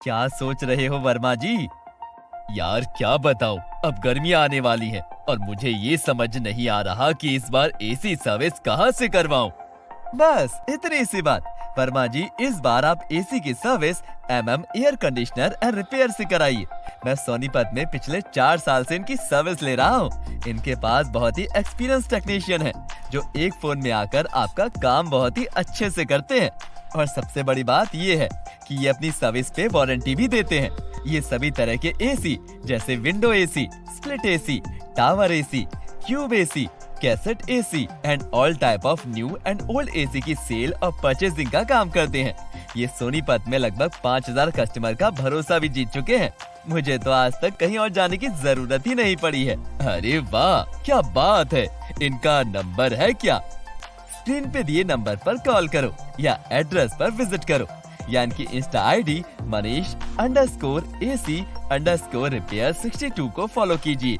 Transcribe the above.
क्या सोच रहे हो वर्मा जी? यार क्या बताऊं, अब गर्मियां आने वाली हैं और मुझे ये समझ नहीं आ रहा कि इस बार एसी सर्विस कहाँ से करवाऊं। बस इतनी सी बात। वर्मा जी, इस बार आप एसी की service air conditioner and repair से कराइए। मैं सोनीपत में पिछले 4 साल से इनकी सर्विस ले रहा हूँ। इनके पास बहुत ही एक्सपीरियंस टेक्नीशियन है जो एक फोन में आकर आपका काम बहुत ही अच्छे से करते हैं। और सबसे बड़ी बात ये है कि ये अपनी सर्विस पे वारंटी भी देते हैं। ये सभी तरह के एसी जैसे window AC, split AC, tower AC, cube AC, cassette AC and all type of new and old AC की सेल और परचेजिंग का काम करते हैं। ये सोनीपत में लगभग 5000 कस्टमर का भरोसा भी जीत चुके हैं। मुझे तो आज तक कहीं और जाने की जरूरत ही नहीं पड़ी है। अरे वाह, क्या बात है। इनका नंबर है क्या? स्क्रीन पे दिए नंबर पर कॉल करो या एड्रेस पर विजिट करो या इनकी इंस्टा आईडी Manish_AC_repair62 को फॉलो कीजिए।